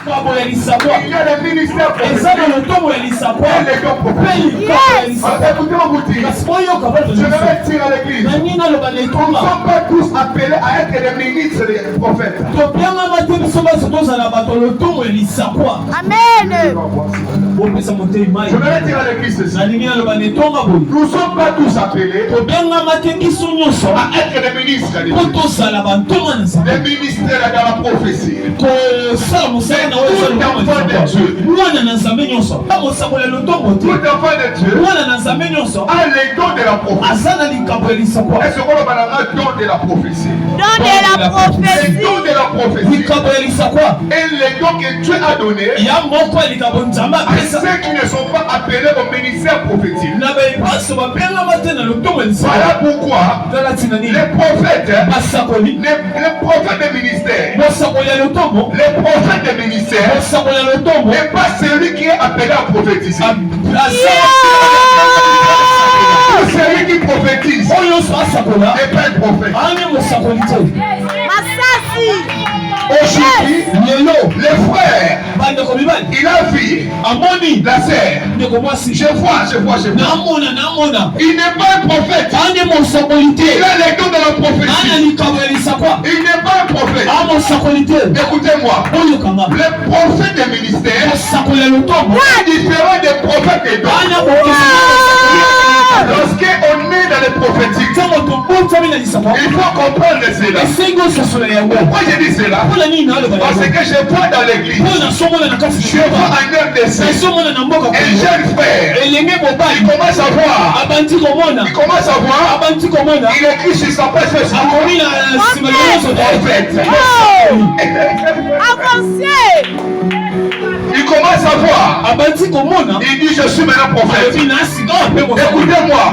Il y a les ministères prophétiques. Je vais dire à l'église. Nous ne sommes pas tous appelés à être des ministres des prophètes. Amen. Je vais dire à l'église ceci. Nous ne sommes pas tous appelés à être des ministres des Dieu. Des ministères dans la prophétie. Tout enfant de Dieu. A les dons de la prophétie. Est-ce qu'on a le don de la prophétie? Don de la prophétie. Les dons de la prophétie. Et les dons que Dieu a donnés à ceux qui ne sont pas appelés au ministère prophétique. Voilà pourquoi les prophètes des ministères, les prophètes des ministères n'est pas celui qui est appelé à prophétiser. Celui qui prophétise n'est pas un prophète. Aujourd'hui, les frères, il a vu la sœur. Je vois. Il n'est pas un prophète. Il a les dons de la prophétie. Il n'est pas un prophète. Écoutez-moi. Le prophète des ministères est différent des prophètes des dons. Lorsqu'on est dans les prophétiques, il faut comprendre cela. Pourquoi je dis cela? Parce que je vois dans l'église, je vois un RDC, un jeune frère, il commence à voir, il écrit sur sa page Facebook, il commence à voir. Il dit je suis maintenant prophète. Écoutez-moi.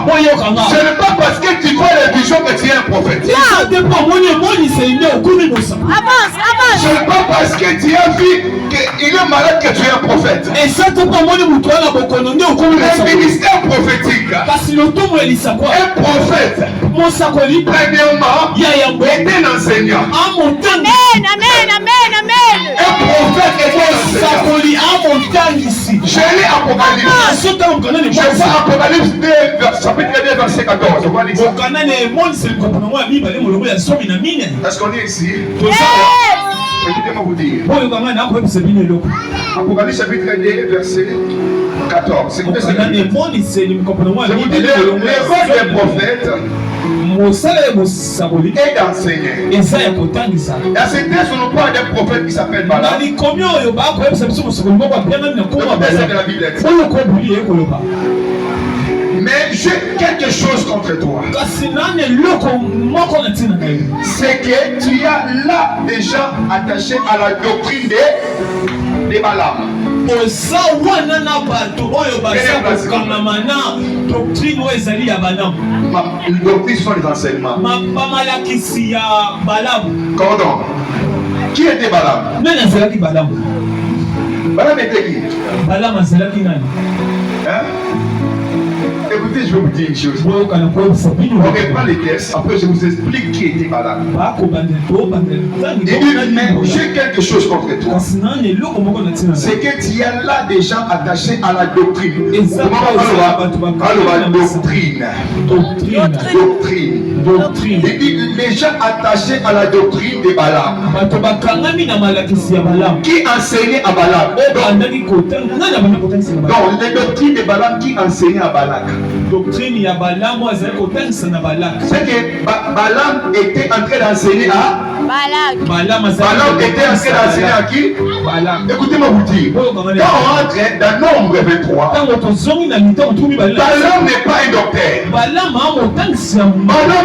Ce n'est pas parce que tu vois les visions que tu es un prophète. Ce n'est pas parce que tu as vu qu'il est malade que tu es un prophèète. Le ministère prophétique. Un prophète. Premièrement, est un enseignant. Un prophète est un enseignant. Je lis Apocalypse. Je vois Apocalypse 2, chapitre 2, verset 14. Est-ce qu'on est ici? Écoutez-moi vous dire. Apocalypse chapitre 2, verset 14. C'est quoi ça? Je vous dis, le rôle des prophètes et d'enseigner. Et à ce texte, on parle d'un prophète qui s'appelle Balaam. Mais j'ai quelque chose contre toi. C'est que tu as là déjà attaché à la doctrine de Balaam. Une doctrine sont les enseignements. Comment? Qui était Balaam? Balaam était qui? Hein? Écoutez, je vais vous dire une chose. On reprend les textes, après je vous explique qui était Balaam. Il dit, mais j'ai quelque chose contre toi. C'est que tu as là des gens attachés à la doctrine. Doctrine. Il dit, les gens attachés à la doctrine de Balaam. Qui enseignait à Balaam? Donc, les doctrines de Balaam qui enseignaient à Balak. Doctrine ya Balaam c'est que Balaam était en train d'enseigner à Balaam était en train d'enseigner à qui? Balaam. Écoutez-moi vous dire. Quand on rentre dans Nombre 23, Balaam n'est pas un docteur. Balaam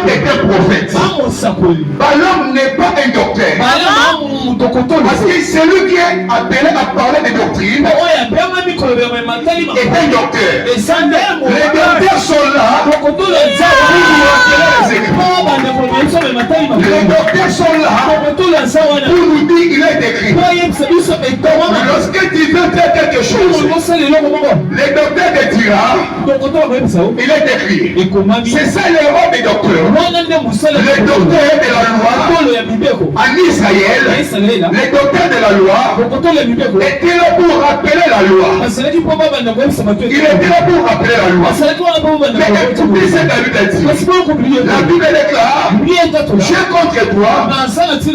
est un prophète. Balaam n'est pas un docteur. Parce que celui qui est appelé à parler de doctrine est un docteur. Les docteurs sont là pour docteurs sont là pour nous dire qu'il est écrit. Lorsque tu veux faire quelque chose, les docteurs te diront, il est écrit. C'est ça le rôle des docteurs. Les docteurs de la loi en Israël, les docteurs de la loi étaient là pour rappeler la loi. Il était là pour rappeler la loi. Mais écoutez ce que la Bible dit. La Bible déclare, j'ai contre toi parce que tu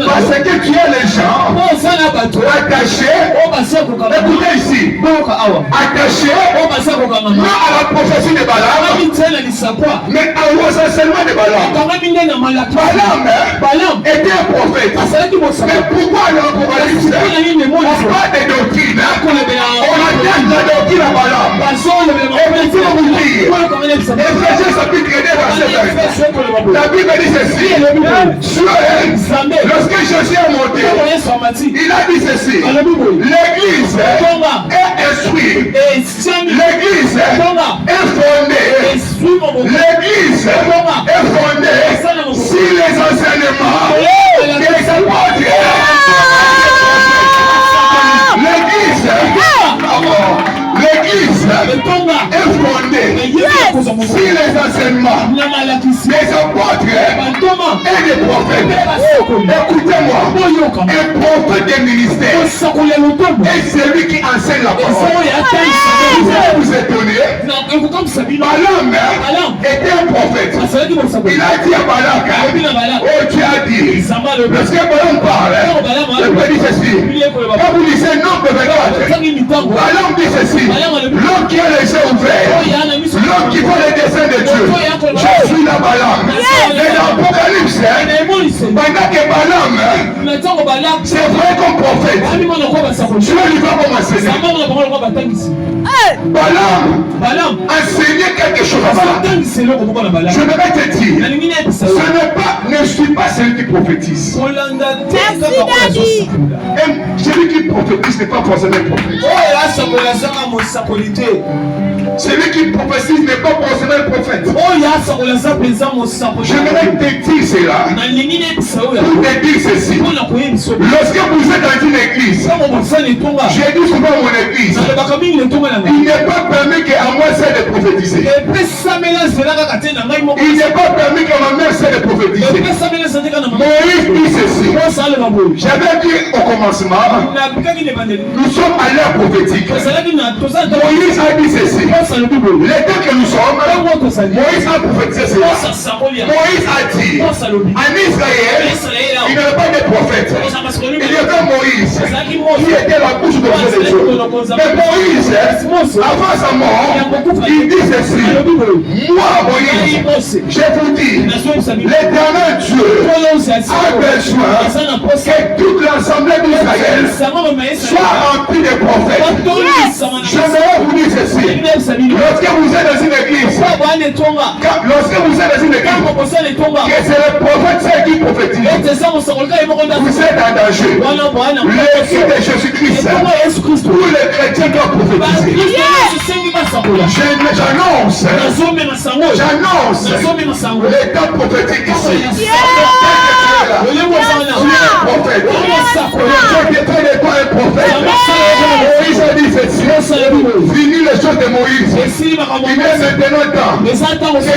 as les gens attachés. Écoutez ici, attachés non à la prophétie de Balaam, mais au enseignement de Balaam. Balaam était un prophète. Mais pourquoi l'Apocalypse on parle des doctrines? On attaque la doctrine à Balaam. Et puis on vous dire, Éphésiens chapitre 2 verset 20. La Bible dit ceci. Lorsque Jésus a monté, il a dit ceci. L'église est instruite. L'église est fondée. L'église est fondée sur les enseignements des apôtres. L'église est fondée sur les enseignements des apôtres et des prophètes. Écoutez-moi, un prophète des ministères est celui qui enseigne la parole. Vous allez vous étonner. Balaam était un prophète. Il a dit à Balak, oh tu as dit, parce que Balaam parle, je peux dire ceci. Quand vous lisez Nombre 24, Balaam dit ceci. L'homme qui a les yeux ouverts, l'homme qui voit les desseins de Dieu, je suis là Balaam. Mais dans l'Apocalypse, pendant que Balaam, c'est vrai comme prophète, Dieu lui va comme enseigner. Balaam enseignait quelque chose à Balaam. Je vais te dire, ne suis pas celui qui prophétise. Celui qui prophétise n'est pas forcément prophète. Celui qui prophétise n'est pas forcément un prophète. J'aimerais te dire cela pour te dire ceci. Lorsque vous êtes dans une église, j'ai dit souvent mon église, il n'est pas permis qu'à moi c'est de prophétiser. Il n'est pas permis que ma mère c'est de prophétiser. Moïse dit ceci. J'avais dit au commencement, nous sommes à l'heure prophétique. Moïse a dit ceci. L'état que nous sommes, Moïse a prophétisé cela. Moïse a dit, en Israël, il n'y avait pas de prophète. Il y avait Moïse, qui était la bouche de Dieu. Mais Moïse, avant sa mort, il dit ceci. Moi, Moïse, je vous dis, l'Éternel Dieu a besoin que toute l'assemblée d'Israël soit remplie de prophètes. Je vais vous dire ceci. Lorsque vous êtes dans une église, que c'est le prophète qui prophétise, vous êtes en danger. L'église de Jésus-Christ, tous les chrétiens doivent prophétiser. J'annonce l'état prophétique ici. Prophète. Moïse a dit ceci. Fini les choses de Moïse. Il est maintenant temps que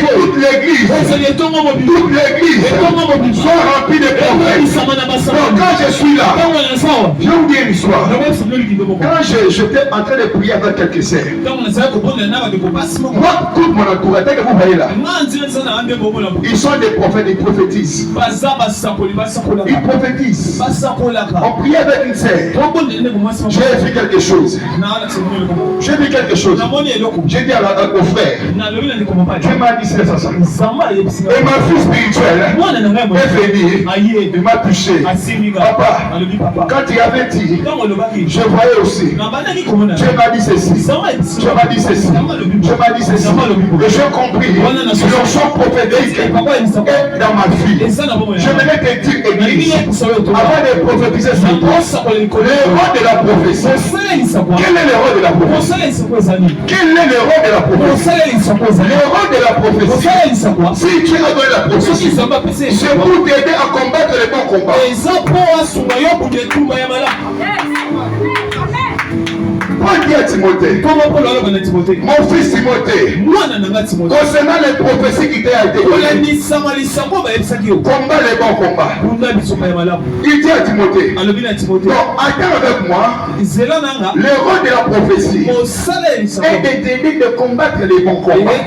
toute l'église soit remplie de prophètes. Donc quand je suis là, je vais vous dire une histoire. Quand j'étais en train de prier avec quelques sœurs, moi, tout mon entourage, que vous voyez là, ils sont des prophètes, ils prophétisent. Ils prophétisent. On prie avec une sœur. J'ai vu quelque chose. J'ai vu quelque chose. J'ai dit au frère, Dieu m'a dit c'est ça. Et ma fille spirituelle est venue, il m'a touché. Papa, quand il avait dit, je voyais aussi. Dieu m'a dit ceci. Dieu m'a dit ceci. Dieu m'a dit ceci. Et j'ai compris. L'onction prophétique est dans ma vie. Je venais te dire, église, avant de prophétiser ça, le rôle de la prophétie. Quel est le rôle de la prophétie? Quel est le rôle de la prophétie? Le rôle de la prophétie, si tu as donné la prophétie, c'est pour t'aider à combattre les bons combats. Paul dit à Timothée, mon fils Timothée, concernant les prophéties qui t'ont été données, combat les bons combats. Il dit à Timothée, donc attends avec moi, le rôle de la prophétie est de t'aider de combattre les bons combats.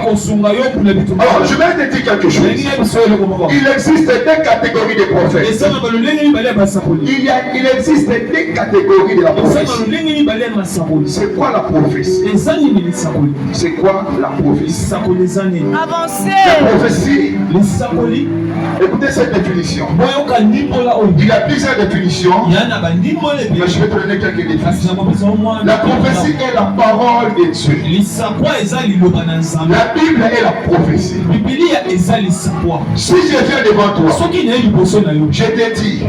Alors je vais te dire quelque chose. Il existe deux catégories de prophètes. Il existe deux catégories de la prophétie. C'est quoi la prophétie? C'est quoi la prophétie? Avancez. La prophétie, écoutez cette définition. Il y a plusieurs définitions, mais je vais te donner quelques définitions. La prophétie est la parole de Dieu. La Bible est la prophétie. Si je viens devant toi, je te dis,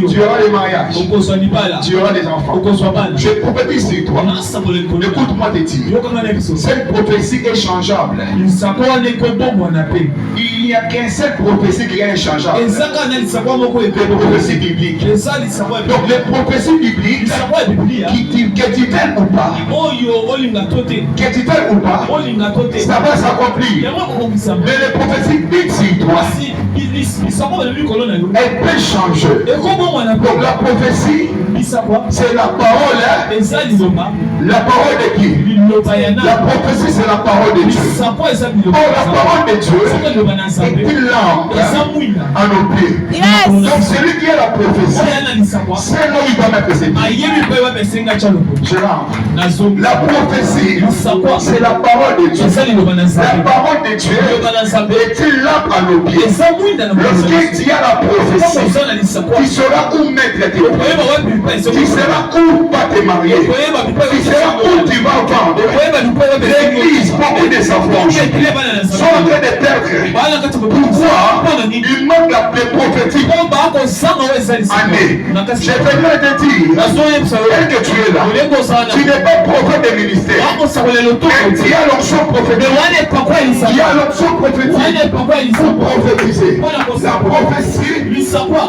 tu auras des mariages, tu auras des enfants. Je prophétise sur toi. Écoute-moi te dire, cette prophétie est changeable. Il n'y a qu'une seule prophétie qui est inchangeable. Les prophéties bibliques. Donc les prophéties bibliques, que tu t'aimes ou pas, ça va s'accomplir. Mais les prophéties bibliques sur toi, elles peuvent changer. Donc la prophétie, c'est la parole. La parole de qui? La prophétie, c'est la parole de Dieu. Oh, la parole de Dieu est une lampe à nos pieds. Donc celui qui a la prophétie, c'est là où il va mettre ses pieds. La prophétie, c'est la parole de Dieu. La parole de Dieu est une lampe à nos pieds. Lorsque tu as la prophétie, tu sauras où mettre tes pieds. Tu sauras où pas te marier. Tu sauras où tu vas vendre. L'église, beaucoup de savoir, sont en train de perdre. Pourquoi? Il manque la prophétie. Année. Je vais te dire, tel que tu es là, tu n'es pas prophète de ministère. Mais tu as l'onction prophétique. Il y a l'onction prophétique pour prophétiser. La prophétie,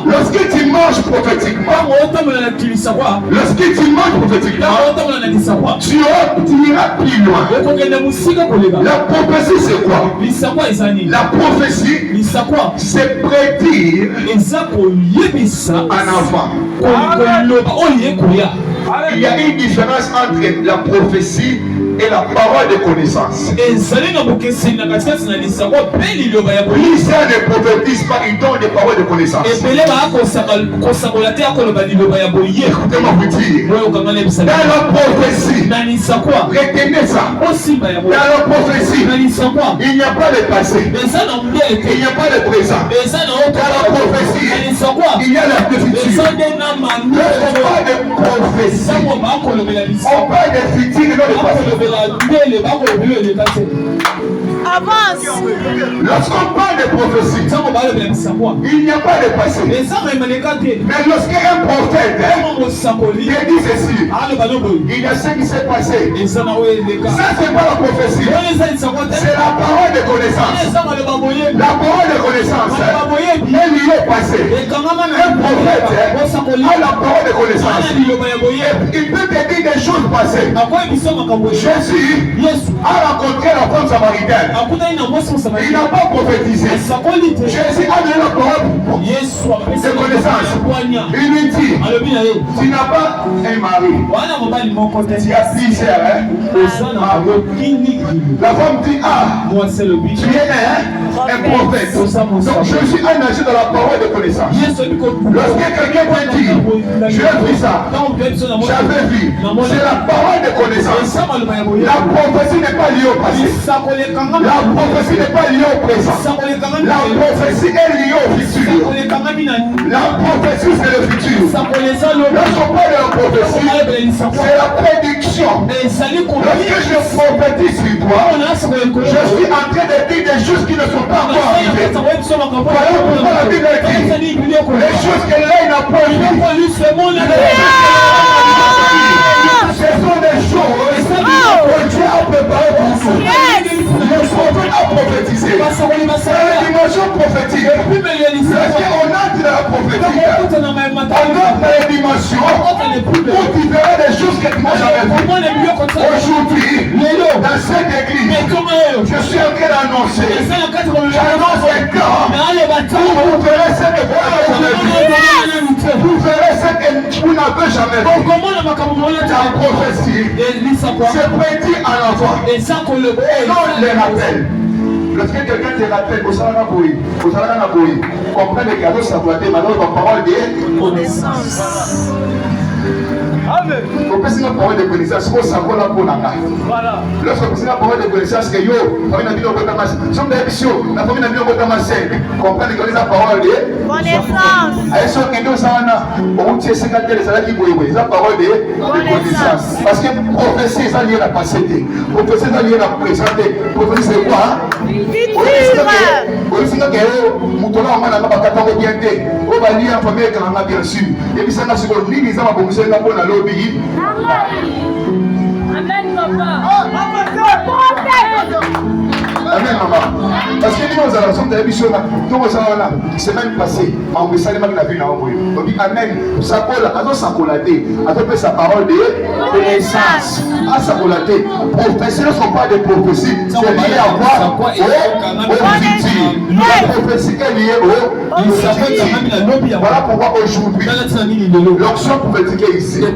lorsque tu manges prophétiquement, tu iras plus loin. La prophétie, c'est quoi? La prophétie, c'est prédire en avant. Il y a une différence entre la prophétie et la parole de connaissance. L'Israël ne prophétise pas, il donne des paroles de connaissance. Écoutez-moi vous dire, dans la prophétie, retenez ça, dans la prophétie, il n'y a pas de passé, il n'y a pas de présent. Dans la prophétie, il y a la futur. On parle de prophétie, on parle de futur et non de passé. Avance. Lorsqu'on parle de prophétie, il n'y a pas de passé. Mais lorsqu'un prophète dit ceci, il y a ce qui s'est passé. Ça, c'est pas la prophétie. C'est la parole de connaissance. La parole de connaissance est liée au passé. Un prophète a la parole de connaissance. Il peut te dire des choses passées. Jésus a rencontré la femme samaritaine. Il n'a pas prophétisé. Jésus a donné la parole de connaissance. Il lui dit, tu n'as pas un mari. Tu as plusieurs. La femme dit, tu es un prophète. Donc je suis engagé dans la parole de connaissance. Lorsque quelqu'un te dit, je ai vu ça, j'avais vu, c'est la parole de connaissance. La prophétie n'est pas liée au passé. La prophétie n'est pas liée au présent. La prophétie est liée au futur. La prophétie, c'est le futur. Lorsqu'on parle de la prophétie, c'est la prédiction. Lorsque je prophétise sur toi, je suis en train de dire des choses qui ne sont pas encore arrivées. Voilà pourquoi la Bible dit les choses que l'œil n'a pas vues. Ce sont des choses dans les dimensions où tu verras des choses que tu n'as jamais vues. Aujourd'hui, dans cette église, je suis en train d'annoncer. J'annonce un temps où vous verrez ce que vous n'avez jamais vu. Vous verrez ce que vous n'avez jamais vu. La prophétie, c'est prédit à l'enfant. Et non les rappels. Lorsque quelqu'un te rappelle, vous savez comprenez qu'il y a d'autres savoir, maintenant la parole de Connaissance. Amen. Lorsque la parole de connaissance, c'est savoir la pour la Voilà. lorsque la parole de connaissance, que yo, famille n'a pas de masse. Somme d'émission, la famille n'a pas de masse. Comprenez que la parole de Connaissance. Aïe, ceux qui nous ont on tient 50 les salades qui bouillent. La parole de connaissance. Parce que prophétie, ça lié à la passé. Prophétie, ça lié à la présenter. Prophétie, c'est quoi? Futur. Olisika ke mutola mwana na bakata ko bien te o bali en famille kana bien sûr et puis ça na siko nini za mabomisa na bona lobi Amen papa. Amen maman. Parce que nous allons sommes des missions donc ça là semaine passée en vous saluant la vie na envoyé. On dit amen. Ça colle à sa colaté à peu sa parole de connaissance. À sa colaté. Prophétie ne sont pas des prophéties, c'est lié à quoi? La prophétie est liée au futur. Voilà pourquoi aujourd'hui l'onction prophétique est ici. Tu ne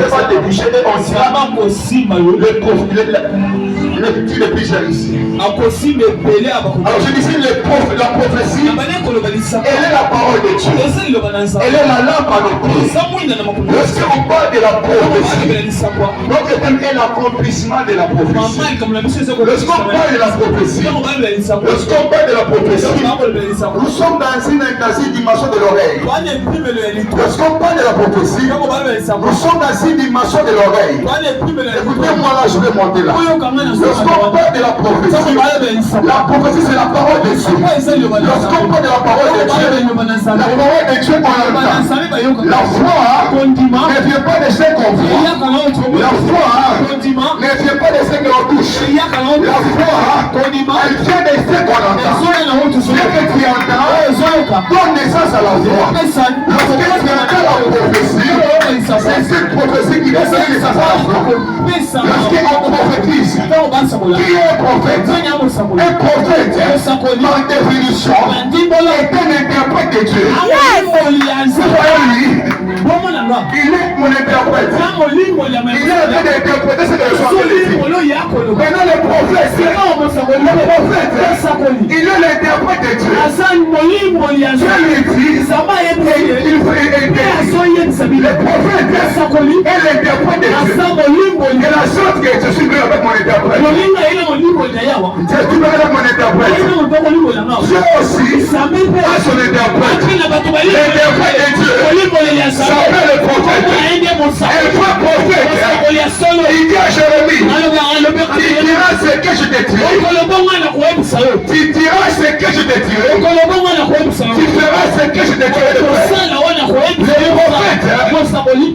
vas pas débucher et on dira le futur est déjà ici. Alors je disais la prophétie, elle est la parole de Dieu. Elle est la lampe à nos pieds. Lorsqu'on parle de la prophétie, notre thème est l'accomplissement de la prophétie. Lorsqu'on parle de la prophétie, nous sommes dans une dimension de l'oreille. Lorsqu'on parle de la prophétie, nous sommes dans une dimension de l'oreille. Écoutez-moi là, je vais monter là. Lorsqu'on parle de la prophétie c'est la parole de Dieu. Lorsqu'on parle de la parole de Dieu, la parole de Dieu qu'on entend. La foi ne vient pas de ce qu'on voit. La foi ne vient pas de ce que l'on touche. La foi, elle vient de ce qu'on entend. Ce que tu entends donne naissance à la foi. Lorsque tu entends la prophétie, c'est cette prophétie qui donne naissance à la foi. Lorsqu'on prophétise, qui est prophète? Un prophète, par définition, est un interprète de Dieu. Il est mon interprète. Il est en train d'interpréter ce que je suis en train de dire. Maintenant le prophète, il est l'interprète de Dieu. Dieu lui dit, il faut aider. Le prophète est l'interprète de Dieu. Et la chose que je suis venu avec mon interprète. Je suis venu avec mon interprète. Dieu aussi a son interprète. L'interprète de Dieu s'appelle le prophète. Un vrai prophète. Il dit à Jérémie, tu diras ce que je t'ai tiré. Tu diras ce que je t'ai tiré. Tu feras ce que je t'ai tiré de faire. Le prophète,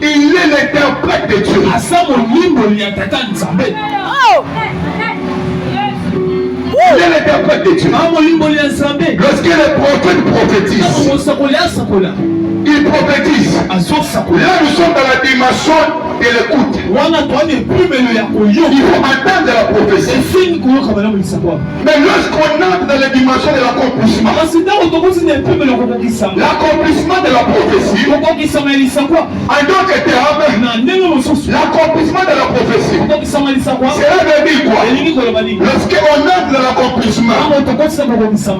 il est l'interprète de Dieu. Il est l'interprète de Dieu. Lorsque le prophète prophétise, il prophétise. Là, nous sommes dans la dimension de l'écoute. Il faut entendre la prophétie. Mais lorsqu'on entre dans la dimension de l'accomplissement, l'accomplissement de la prophétie, en d'autres termes, l'accomplissement de la prophétie, cela veut dire quoi? Lorsqu'on entre dans l'accomplissement,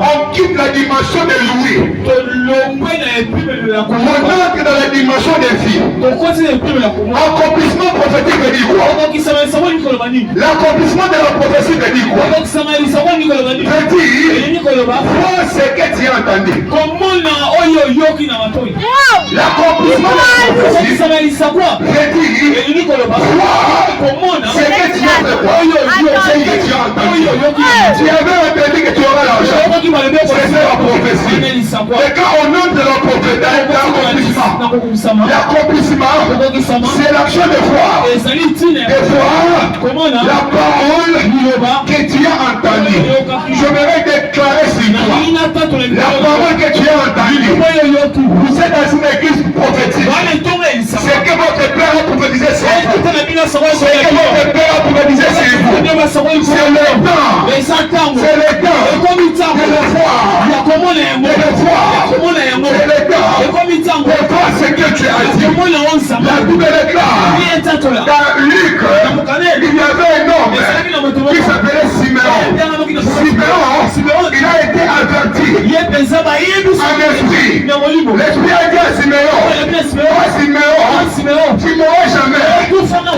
on quitte la dimension de l'ouïe. On entre dans la dimension des filles. L'accomplissement prophétique veut dire quoi? L'accomplissement de la prophétie veut dire quoi? Veut dire voir ce que tu as entendu. L'accomplissement de la prophétie veut dire voir ce que tu as entendu. Tu avais entendu que tu auras l'argent. C'est ça la prophétie. Et quand on entre dans la prophétie, l'accomplissement, c'est l'action de foi. De foi, la parole que tu as entendue. Je voudrais déclarer sur toi la parole que tu as entendue. Vous êtes dans une église prophétique. C'est que votre père a prophétisé sur vous. C'est que votre père a prophétisé sur vous. C'est le temps. C'est le temps. De le voir. De le voir. C'est le temps. Pour toi, c'est que tu as dit. La Bible déclare. Dans Luc, il y avait un homme qui s'appelait Siméon. Siméon, il a été averti en esprit. L'esprit a dit à Siméon, Siméon, tu ne mourras jamais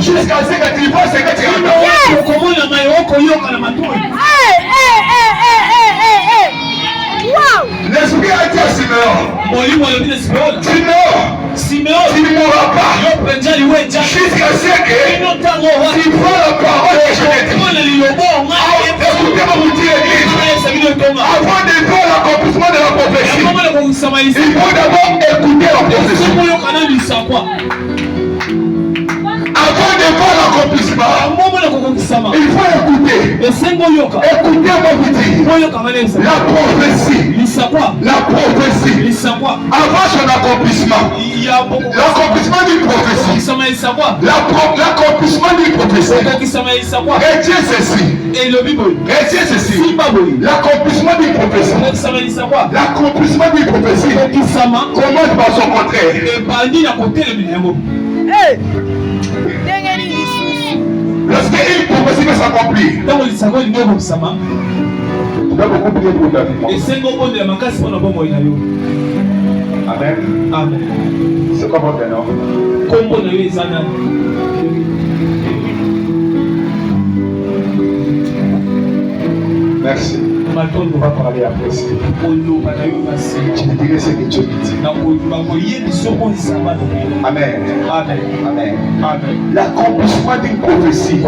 jusqu'à ce que tu vois ce que tu as entendu. L'esprit a dit à Siméon, Siméon, tu ne mourras pas jusqu'à ce que tu vois la parole que je t'ai dit. Écoutez-moi, vous dire l'église, avant de voir l'accomplissement de la prophétie, il faut d'abord écouter la prophétie. Avant de voir l'accomplissement, il faut écouter. Écoutez-moi, vous dire la prophétie. Avant son accomplissement, l'accomplissement d'une prophétie. L'accomplissement d'une prophétie. Retiens ceci. L'accomplissement d'une prophétie. L'accomplissement d'une prophétie commence par son contraire. Lorsqu'une prophétie va s'accomplir, tu dois beaucoup prier pour ta vie. Amen. C'est quoi votre nom? Merci. On va parler après. Je te dirai ce que Dieu dit. Amen. L'accomplissement d'une prophétie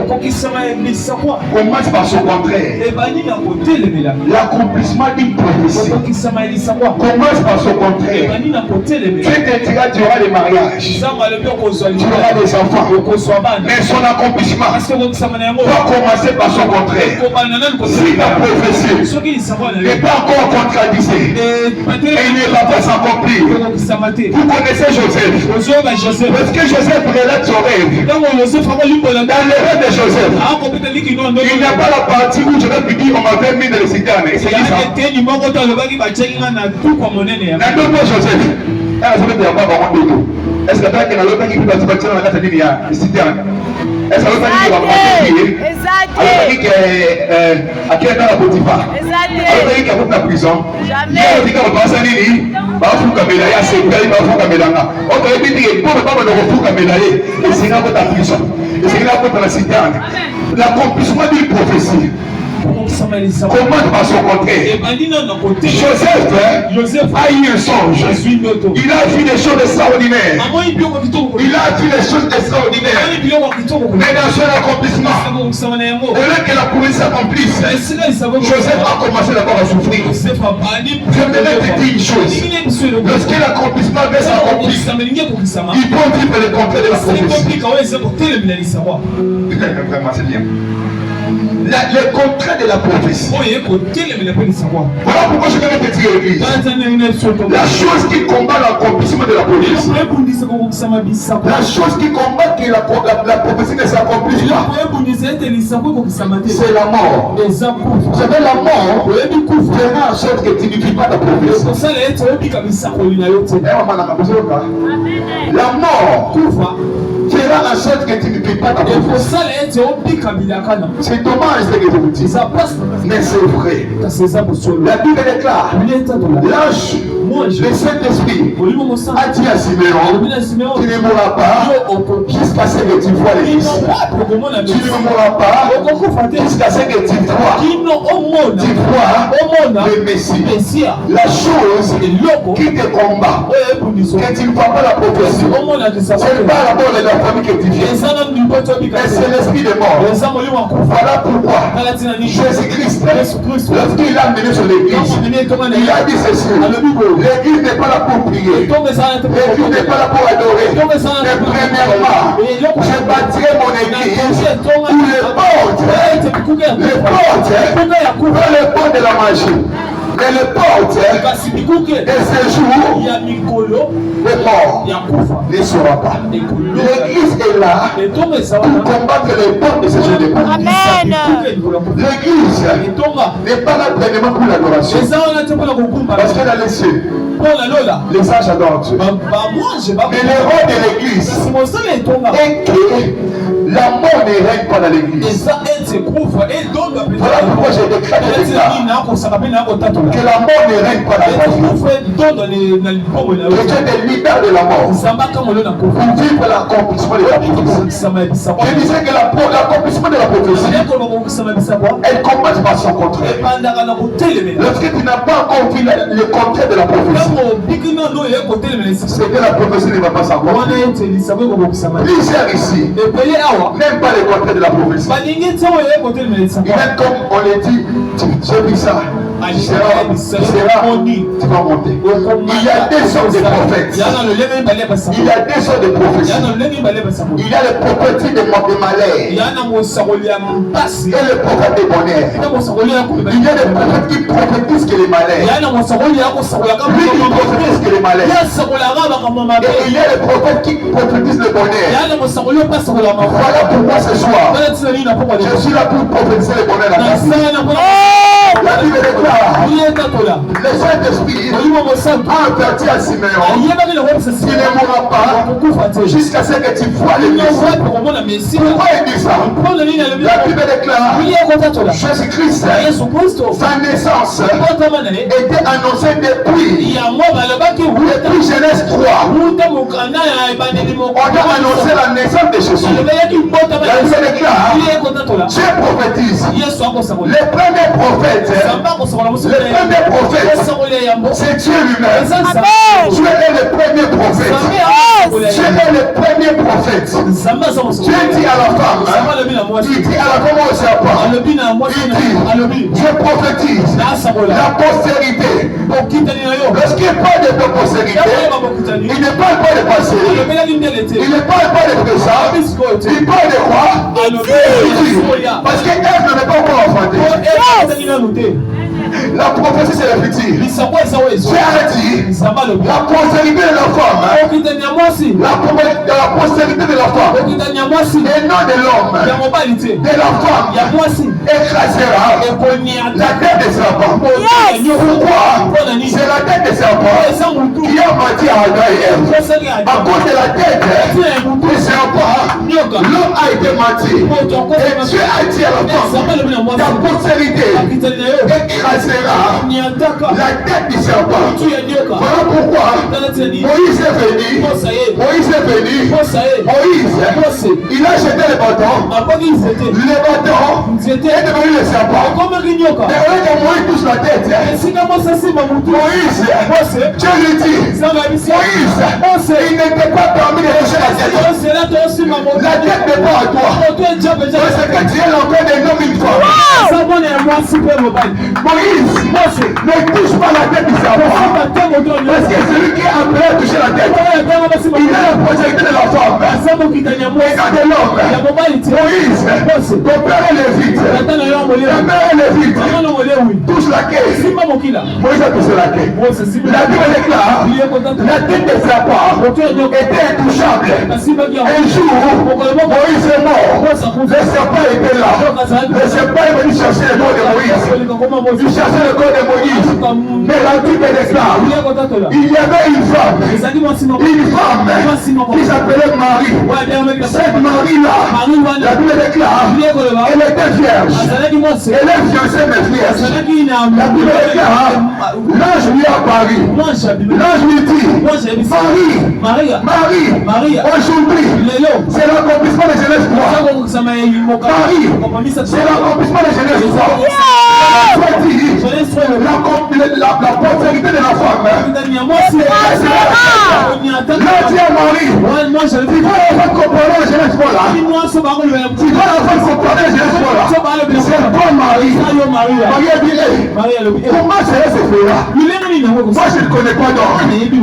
commence par son contraire. L'accomplissement d'une prophétie commence par son contraire. Dieu te dira tu auras des mariages, tu auras des enfants, mais son accomplissement va commencer par son contraire. Si la prophétie n'est pas encore contradicté et il ne va pas s'accomplir. Vous connaissez Joseph. Parce que Joseph relate son rêve. Dans le rêve de Joseph, il n'y a pas la partie où Joseph lui dit on m'avait mis dans le citerne. C'est qui ça? Joseph. Est-ce que tu as l'autre qui peut bâtir dans la citerne? Est-ce que tu as dit à quel temps la Potiphar? Alors il y a la prison. Il y a dit qu'on va passer à Nini. Va vous caméra, c'est bien, va vous caméra. Ok, il dit pour ne pas me refuser caméra. Et c'est là votre prison. Et c'est là votre la citerne. L'accomplissement d'une prophétie commence par son contraire. Joseph a eu un songe. Il a vu des choses extraordinaires. Mais dans son accomplissement, au lieu que la promesse s'accomplisse, Joseph a commencé d'abord à souffrir. Je voudrais te dire une chose. Lorsque l'accomplissement va s'accomplir, il faut vivre le contraire de la prophétie. Vraiment, c'est bien. Le contraire de la prophétie. Voilà pourquoi je viens te dire l'église. La chose qui combat l'accomplissement de la prophétie. La chose qui combat que la prophétie ne s'accomplisse pas. C'est la mort. Vous savez, la mort fera en sorte que tu ne vis pas ta prophétie. La mort fera en sorte que tu ne vis pas ta prophétie. C'est dommage ce que je vous dis. Mais c'est vrai. La Bible déclare l'ange, le Saint-Esprit a dit à Siméon, tu ne mourras pas jusqu'à ce que tu vois les Fils. Tu ne mourras pas jusqu'à ce que tu vois le Messie. La chose qui te combat, que tu ne vois pas la prophétie, c'est pas la mort de la famille que tu viens, mais c'est l'esprit de mort. Voilà pourquoi Jésus-Christ, lorsqu'il a amené sur l'église, il a dit ceci: l'église n'est pas là pour prier, l'église n'est pas là pour adorer, mais premièrement, je bâtirai mon église où les morts les portes de la magie. Et les portes des séjours des morts ne sera pas. L'église est là pour combattre les portes de séjours des morts. Amen. L'église n'est pas là pleinement pour l'adoration. Parce que dans les cieux, les anges adorent Dieu. Mais le rôle de l'église est que la mort ne règne pas dans l'église. Voilà pourquoi j'ai déclaré que la mort ne règne pas dans l'église. Que Dieu te libère de la mort pour vivre l'accomplissement de la prophétie. Je disais que l'accomplissement de la prophétie, elle combat par son contraire. Lorsque tu n'as pas encore vu le contraire de la prophétie, c'est que la prophétie ne va pas s'accomplir. Plusieurs ici n'aiment pas le contraire de la prophétie. Même comme on l'a dit, j'ai vu ça. Tu vas monter. Il y a deux sortes de prophètes. Il y a deux sortes de prophéties. Il y a le prophétie de malheur et le prophète de bonheur. Il y a des prophètes qui prophétisent que les malheurs. Lui qui prophétise que les malheurs. Et il y a les prophètes qui prophétisent le bonheur. Voilà pourquoi ce soir, je suis là pour prophétiser le bonheur dans ta vie. La Bible déclare, le Saint-Esprit a averti à Siméon, il ne mourra pas jusqu'à ce que tu vois le Messie. Pourquoi il dit ça? La Bible déclare, Jésus-Christ, sa naissance était annoncée depuis Genèse 3. On a annoncé la naissance de Jésus. La Bible déclare, Dieu prophétise. Le premier prophète, c'est Dieu lui-même. Dieu est le premier prophète. Dieu est le premier prophète. Dieu dit à la femme, il dit à la femme au serpent, il dit, Dieu prophétise la postérité. Lorsqu'il parle de ta postérité, il ne parle pas de passé, il ne parle pas de présent, il parle de quoi? Parce que Ève n'avait pas encore enfanté. La prophétie c'est le futur. Dieu a dit la postérité de la femme, la postérité de la femme, et non de l'homme, de la femme, écrasera la tête des serpents. Pourquoi? C'est la tête des serpents qui a menti à Adam et Ève. À cause de la tête des serpents, l'homme a été menti. Et Dieu a dit à la femme, ta postérité écrasera la tête du serpent. Voilà pourquoi Moïse est venu. Moïse, il a jeté le bâton. Le bâton est devenu le serpent. Et au lieu que Moïse touche la tête, Moïse, Dieu lui dit, Moïse, il n'était pas permis de toucher la tête. La tête n'est pas à toi. Parce que tu es l'enfant d'un homme une fois. Moïse, ne touche pas la tête du serpent. Parce que celui qui est appelé à toucher la tête, il a la projection de la femme. Et non de l'homme. Moïse, ton père est lévite. Ta mère est lévite. Touche la quête. Moïse a touché la quête. La Bible déclare, la tête des serpents était intouchable. Un jour, Moïse est mort. Le serpent était là. Le serpent est venu chercher le corps de Moïse. Il cherchait le corps de Moïse. Mais la Bible déclare, il y avait une femme qui s'appelait Marie. Cette Marie-là, la Bible déclare, elle était vierge. Elle est fiancée mais vierge. La Bible déclare, l'ange lui a apparu. L'ange lui dit, Marie, aujourd'hui, c'est l'accomplissement de Genèse 3. Marie, c'est l'accomplissement de Genèse 3. La postérité de la femme. Là, dis à Marie, tu vas la faire comparer à Genèse 3 là. Tu vas la faire comparer à Genèse 3 là. C'est toi Marie. Marie a dit, comment cela se fera? Moi je ne connais pas d'or. Il dit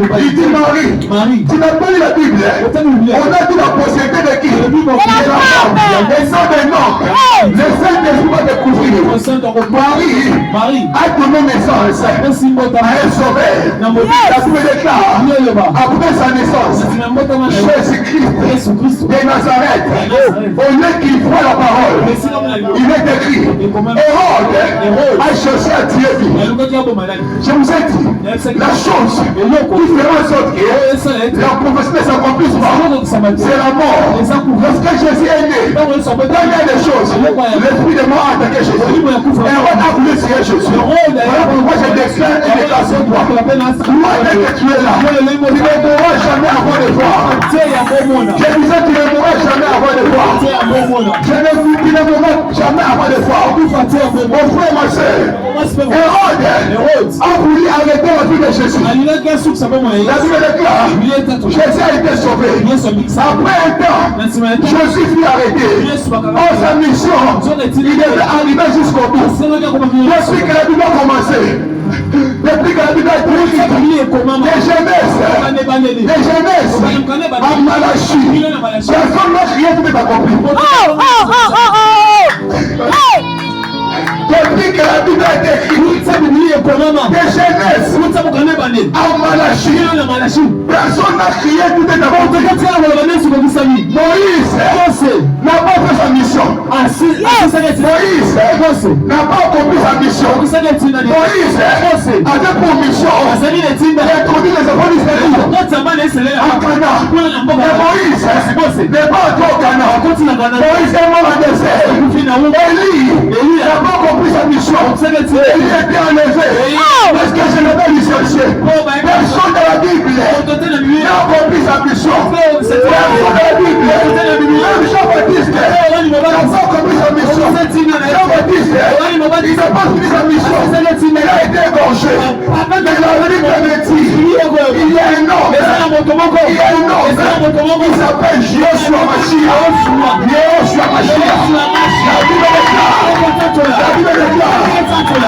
Marie, tu n'as pas lu la Bible. On a dit la possibilité de qui? De la femme. Et sans des noms. Le Saint-Esprit va découvrir. Marie a donné naissance à un sauveur. La Bible déclare, après sa naissance, Jésus-Christ de Nazareth, au lieu qu'il voit la parole, il est écrit, Hérode a cherché à tuer lui. Je vous ai dit, la chose qui fera en sorte que la prophétie ne s'accomplisse pas, c'est la mort. Lorsque Jésus est né, dans des choses, l'esprit de mort a attaqué Jésus. Hérode a voulu tuer Jésus. Voilà pourquoi je déclare et déclare sur toi. Toi que tu es là, tu ne mourras jamais avant de voir. Je disais, tu ne mourras jamais avant de voir. Tu ne mourras jamais avant de voir. Mon frère, ma soeur, Hérode a voulu arrêter la vie de Jésus. La Bible déclare, Jésus a été sauvé. Après un temps, Jésus fut arrêté. Dans sa mission, il devait arriver jusqu'au bout. Depuis que la Bible a commencé, depuis que la Bible a été écrite, les jeunesses, en Malachie, personne n'a rien tout est accompli. Depuis que la Bible a été écrite, des jeunesses, en Malachie, personne n'a crié tout est accompli. Moïse n'a pas fait sa mission. Moïse n'a pas accompli sa mission. Moïse avait pour mission d'introduire les enfants d'Israël à Canaan. Mais Moïse n'est pas entré au Canaan. Moïse est mort en désert. Élie n'a pas accompli sa mission. Élie était enlevé parce que je n'ai pas licencié. Personne dans la Bible n'a accompli sa mission. Personne dans la Bible, même Jean-Baptiste n'a pas accompli sa mission. Jean-Baptiste, il n'a pas fini sa mission. Il a été égorgé. Mais la Bible me dit, il y a un homme. Il y a un homme. Il s'appelle Yoshua Mashiach. Yoshua Mashiach. La Bible déclare,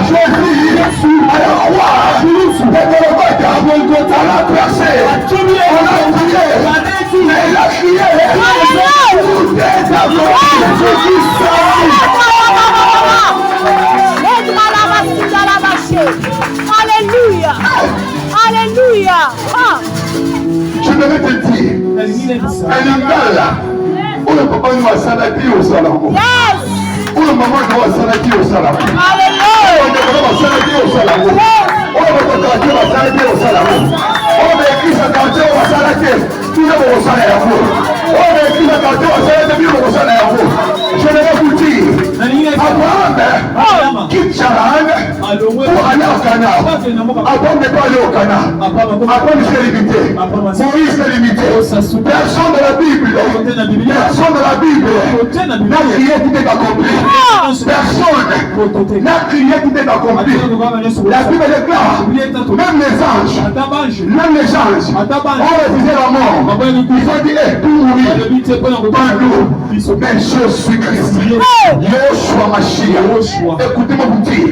Jésus à la croix de Golgotha, on l'a percé, on l'a crié, mais il a crié, tout est Alléluia. Alléluia. Je devais te dire, Elingala, où le papa nous a salati au salon. Où le maman nous a salati au salon. Alléluia. Où le maman a salati au salon. Où le papa a salati au salon. Où le Christ a salati au salon. Tout le monde a salati au salon. Où le Christ a salati au salon. Je devais vous dire, Abraham quitte Charan pour aller au Canaan. Abraham n'est pas allé au Canaan. Abraham s'est limité. Moïse s'est limité. Personne dans la Bible n'a crié tout est accompli. Personne n'a crié tout est accompli. La Bible déclare, même les anges ont refusé la mort. Ils ont dit, tout mourir, pas nous, mais je suis Christ. Yoshua Mashiach. Écoutez-moi vous dire,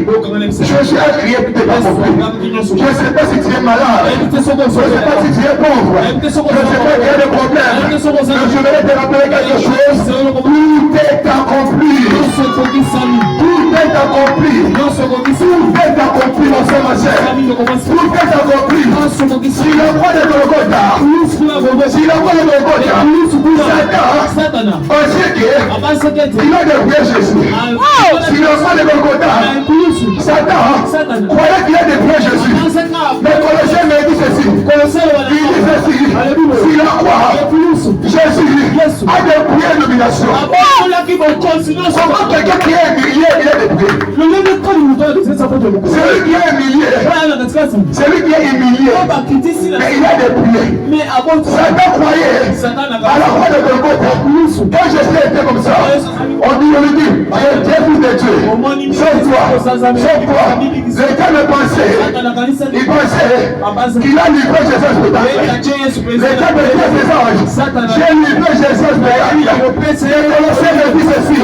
Jésus a crié tout est accompli. Je ne sais pas si tu es malade, je ne sais pas si tu es pauvre, je ne sais pas quel est le problème, mais je vais te rappeler quelque chose. Tout est accompli. Tout est accompli. Tout est accompli dans ce matin. Tout est accompli. Si la croix de Golgotha, Satan pensait qu'il a dévié Jésus. Si la croix de Golgotha, Satan croyait qu'il a dévié Jésus. Mais Colossiens me dit ceci. Il dit ceci. Si la croix, Jésus a dévié l'illumination. Comment quelqu'un qui est humilié, il est dévié? Celui qui est humilié, celui qui est humilié, mais il a dévié. Satan croyait à la croix de Golgotha. Quand Jésus était comme ça, on lui dit, Dieu fils de Dieu, sauve-toi. L'État pensait, il pensait qu'il a livré Jésus au spectacle. L'État me dit ses anges, j'ai livré Jésus au spectacle. Et Colossiens me dit ceci,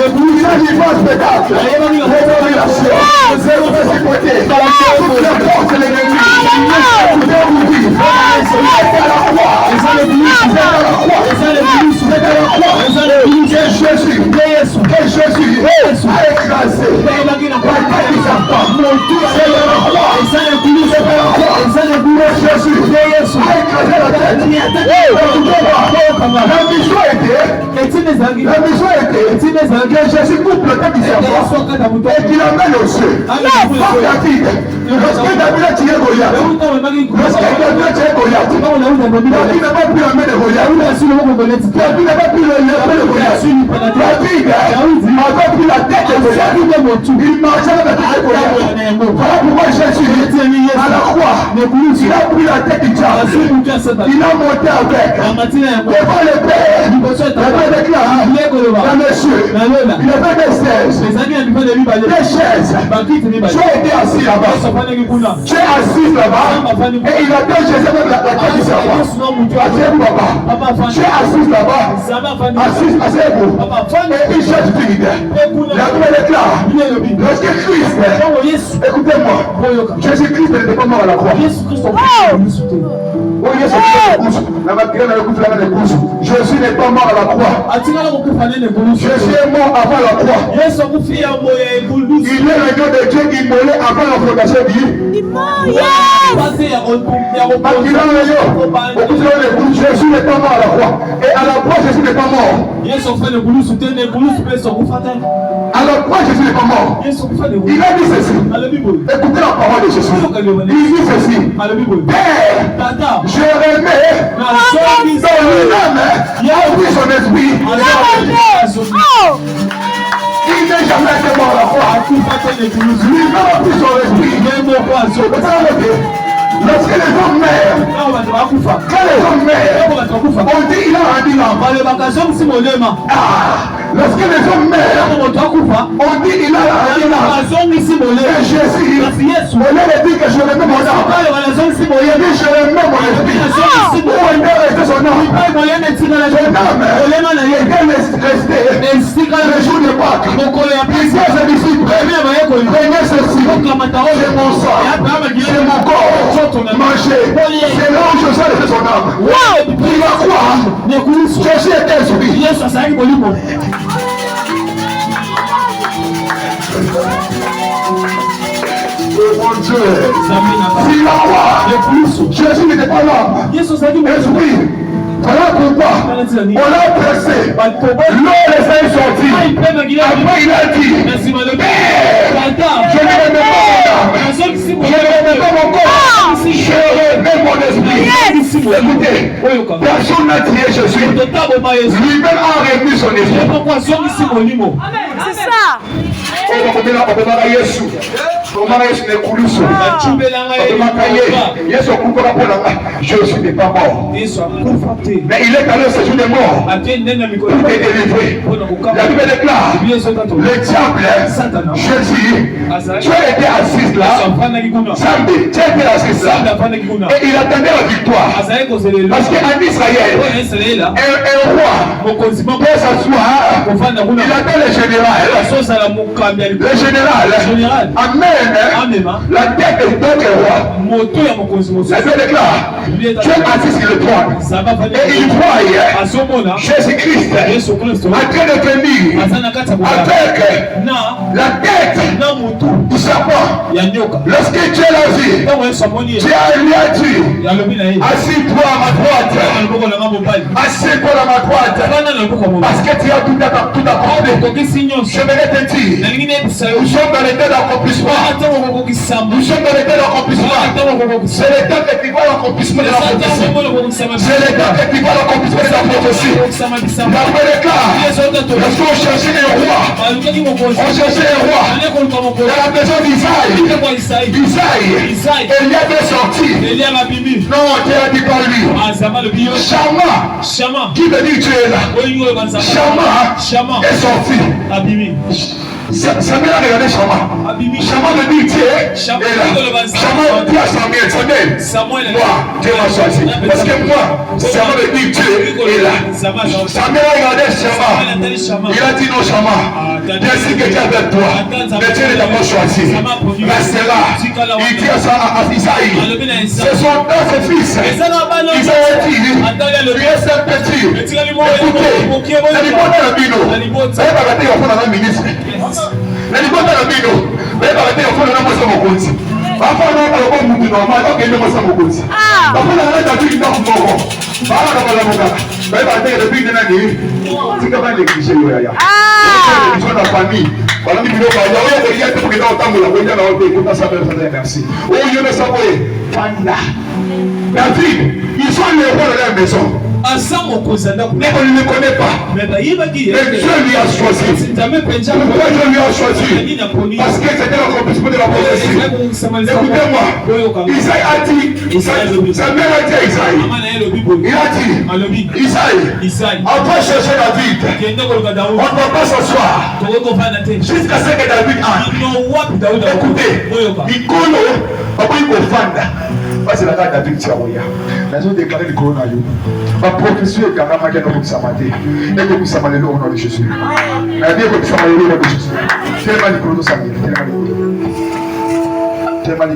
Il a livré un spectacle. Révélation. Zéro réciprocité. Toutes les forces de l'ennemi. Vous devez vous dire. C'est à la croix. C'est à la croix. C'est à la croix. Que Jésus. Que Jésus a écrasé. La tête du serpent. C'est à la croix. C'est à la croix. Jésus a écrasé la tête. La mission était que Jésus coupe le tête du serpent et qu'il amène au cieux. David, lorsque David a tiré Goliath, David n'a pas pu amener Goliath. David n'a pas pu amener Goliath. David avait pris la tête de Goliath. Il marchait avec la tête de Goliath. Voilà pourquoi Jésus, à la croix, il a pris la tête du diable. Il a monté avec. Devant le Père, il avait déclaré dans les cieux, il avait des chaises. Des chaises. Tu as été assis là-bas. Tu es assis là-bas. Et il a dit Jésus avec la tête du serpent. Tu es assis là-bas. Asseyez-vous. Et puis Jésus dit, la Bible déclare, lorsque Christ, écoutez-moi, Jésus-Christ n'était pas mort à la croix. Jésus n'est pas mort à la croix. Jésus est mort avant la croix. Il est le nom de Dieu immolé avant la fondation du Jésus n'est pas mort à la croix. Et à la croix, Jésus n'est pas mort. À la croix, Jésus n'est pas mort. Il a dit ceci. Écoutez la parole de Jésus. Il dit ceci. Père, je remets dans lui-même, il a pris son esprit. Il n'est jamais été mort à la croix. Lui-même a pris son esprit. Lorsque les hommes meurent, quand les hommes meurent, on dit il a rendu l'âme. Lorsque les hommes meurent, on dit il a rendu l'âme. Et Jésus, au lieu de dire que je remets mon âme, il dit je remets mon esprit. Où est resté son âme? Son âme était restée le jour de Pâques. Il dit à ses disciples, prenez ceci, c'est mon sang, c'est mon corps. Manger, c'est là où Jésus a laissé son âme. Il va croire, Jésus est esprit. Oh mon Dieu, s'il va croire, Jésus n'était pas là. Esprit. Voilà pourquoi on l'a pressé. L'eau les a sortis. Après il a dit, je ne remets pas mon âme. Je ne remets pas mon corps. Je remets mon esprit. Écoutez, personne n'a tué Jésus. Lui-même a remis son esprit. C'est ça. Jésus n'est pas mort. Mais il est allé au séjour des morts. Il est délivré. La Bible déclare, le diable, Jésus, tu as été assis là. Samedi, tu as été assis là. Et il attendait la victoire. Parce qu'en Israël, un roi peut s'asseoir. Il attend le général. Le général amène la tête d'autres rois. La Bible déclare, tu es assis sur le trône. Et il voit Jésus-Christ en train de venir avec la tête du serpent. Lorsque tu l'a vu, tu lui as dit, assis-toi à ma droite. Assis-toi à ma droite. Parce que tu as tout accompli. Je vais te dire, nous sommes dans l'état d'accomplissement. Nous sommes dans l'état d'accomplissement. C'est l'état que tu vois l'accomplissement de la prophétie. C'est l'état que tu vois l'accomplissement de la prophétie. La prédéclare, lorsqu'on cherchait un roi, on cherchait un roi dans la maison d'Isaïe. Isaïe, Eliab est sorti. Non, Dieu a dit par lui. Shama, qui veut dire Dieu est là. Shama est sorti. Samuel a regardé Shama. Shama me dit, tu es là. Shama dit à Samuel, moi, Dieu m'a choisi. Parce que moi, Shama me dit, tu es là. Samuel a regardé Shama. Il a dit, non, Shama, Dieu sait que tu es avec toi. Mais Dieu ne t'a pas choisi. Reste là. Il dit à Isaïe, c'est son fils. Isaïe a dit, lui est un petit. Écoutez, la libonne de la bino. Elle va arrêter au fond d'un ministre. La libonne de la bino. Elle va arrêter au fond d'un moisson au compte. Parfois, on a un bon mouton normal. Ok, il est moisson au compte. Parfois, on a un petit dans le moro. Parfois, on a un bon. Elle va arrêter le but de l'année. C'est comme un négligé. Ils sont dans la famille. Voilà, il y a des gens qui ont été merci. Oh, il y a Fanda. David, ils sont les rois de la maison. Mais on ne le connaît pas. Mais Dieu lui a choisi. Pourquoi Dieu lui a choisi? Parce que c'était l'accomplissement de la prophétie. Écoutez-moi. Isaïe a dit, Samuel a dit à Isaïe. Il a dit, Isaïe, après chercher David, on ne va pas s'asseoir jusqu'à ce que David aille. Écoutez, Nicolo, après il faut Fanda. Parce que la carte David Tiaouya. Nous avons déclaré le corona. Ma prophétie est carrément qu'elle ne peut s'amater. Et que vous s'amalez au nom de Jésus. Elle dit que vous s'amalez au nom de Jésus. Tellement de Tellement de